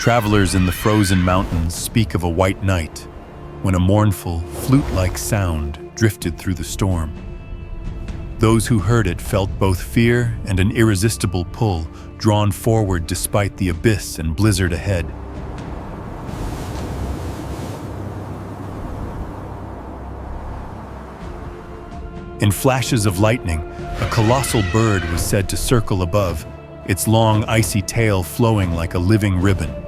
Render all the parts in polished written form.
Travelers in the frozen mountains speak of a white night when a mournful, flute-like sound drifted through the storm. Those who heard it felt both fear and an irresistible pull, drawn forward despite the abyss and blizzard ahead. In flashes of lightning, a colossal bird was said to circle above, its long, icy tail flowing like a living ribbon.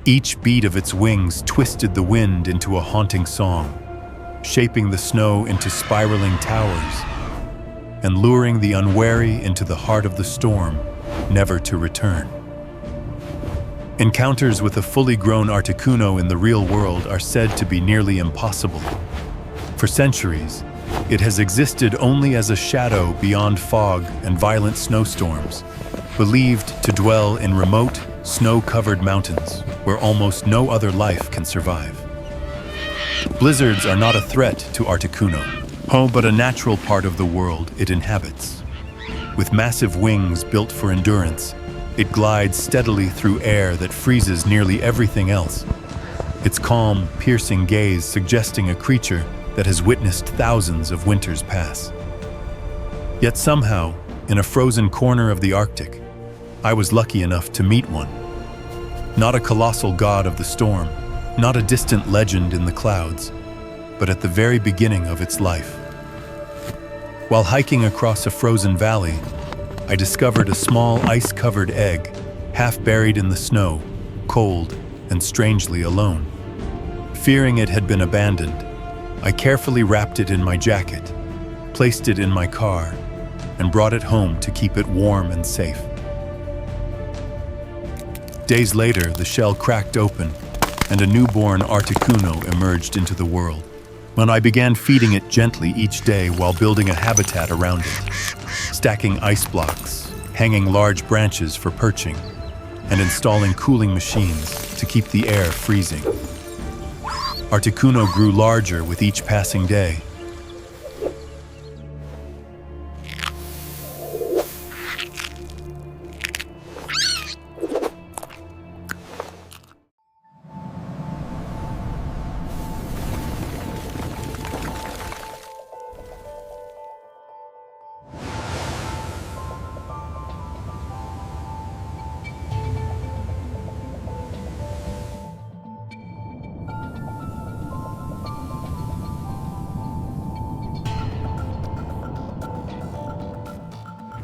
Each beat of its wings twisted the wind into a haunting song, shaping the snow into spiraling towers and luring the unwary into the heart of the storm, never to return. Encounters with a fully grown Articuno in the real world are said to be nearly impossible. For centuries, it has existed only as a shadow beyond fog and violent snowstorms, believed to dwell in remote, snow-covered mountains where almost no other life can survive. Blizzards are not a threat to Articuno, but a natural part of the world it inhabits. With massive wings built for endurance, it glides steadily through air that freezes nearly everything else, its calm, piercing gaze suggesting a creature that has witnessed thousands of winters pass. Yet somehow, in a frozen corner of the Arctic, I was lucky enough to meet one. Not a colossal god of the storm, not a distant legend in the clouds, but at the very beginning of its life. While hiking across a frozen valley, I discovered a small ice-covered egg, half buried in the snow, cold and strangely alone. Fearing it had been abandoned, I carefully wrapped it in my jacket, placed it in my car, and brought it home to keep it warm and safe. Days later, the shell cracked open, and a newborn Articuno emerged into the world. When I began feeding it gently each day while building a habitat around it, stacking ice blocks, hanging large branches for perching, and installing cooling machines to keep the air freezing. Articuno grew larger with each passing day.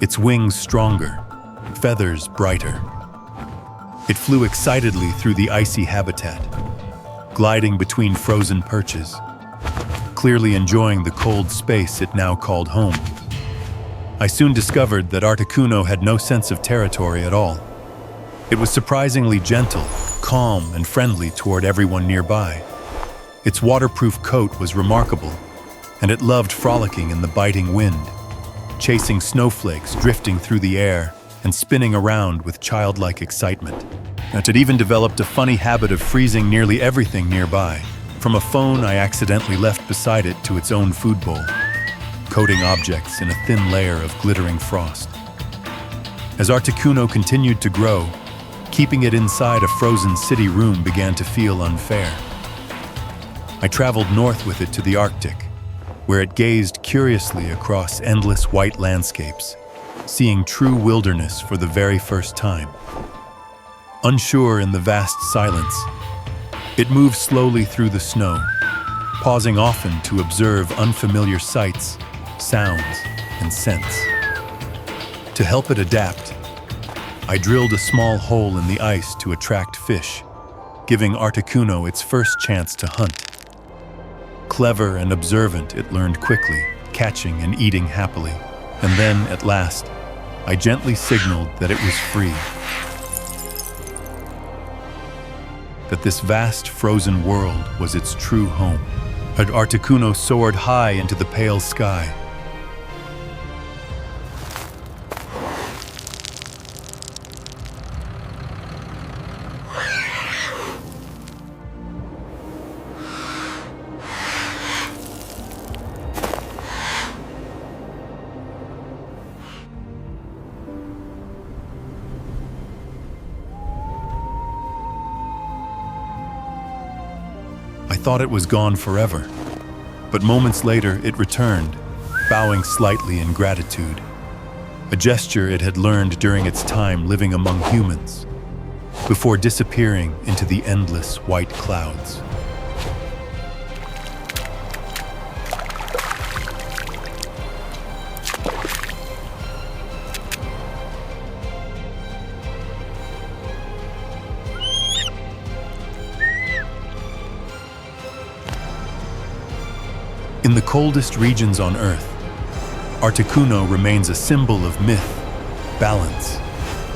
Its wings stronger, feathers brighter. It flew excitedly through the icy habitat, gliding between frozen perches, clearly enjoying the cold space it now called home. I soon discovered that Articuno had no sense of territory at all. It was surprisingly gentle, calm, and friendly toward everyone nearby. Its waterproof coat was remarkable, and it loved frolicking in the biting wind, chasing snowflakes drifting through the air and spinning around with childlike excitement. It even developed a funny habit of freezing nearly everything nearby, from a phone I accidentally left beside it to its own food bowl, coating objects in a thin layer of glittering frost. As Articuno continued to grow, keeping it inside a frozen city room began to feel unfair. I traveled north with it to the Arctic, where it gazed curiously across endless white landscapes, seeing true wilderness for the very first time. Unsure in the vast silence, it moved slowly through the snow, pausing often to observe unfamiliar sights, sounds, and scents. To help it adapt, I drilled a small hole in the ice to attract fish, giving Articuno its first chance to hunt. Clever and observant, it learned quickly, catching and eating happily. And then, at last, I gently signaled that it was free. That this vast, frozen world was its true home. Articuno soared high into the pale sky. I thought it was gone forever. But moments later, it returned, bowing slightly in gratitude, a gesture it had learned during its time living among humans, before disappearing into the endless white clouds. In the coldest regions on Earth, Articuno remains a symbol of myth, balance,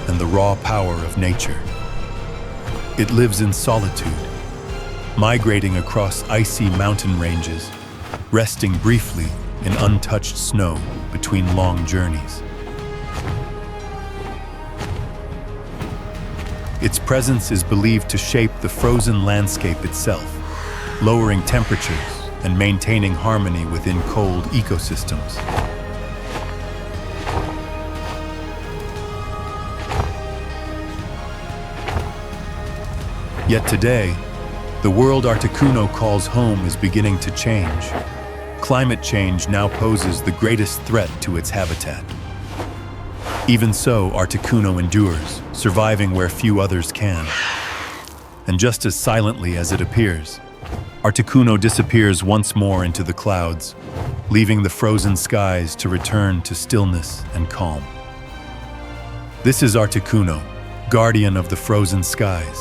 and the raw power of nature. It lives in solitude, migrating across icy mountain ranges, resting briefly in untouched snow between long journeys. Its presence is believed to shape the frozen landscape itself, lowering temperatures and maintaining harmony within cold ecosystems. Yet today, the world Articuno calls home is beginning to change. Climate change now poses the greatest threat to its habitat. Even so, Articuno endures, surviving where few others can. And just as silently as it appears, Articuno disappears once more into the clouds, leaving the frozen skies to return to stillness and calm. This is Articuno, guardian of the frozen skies.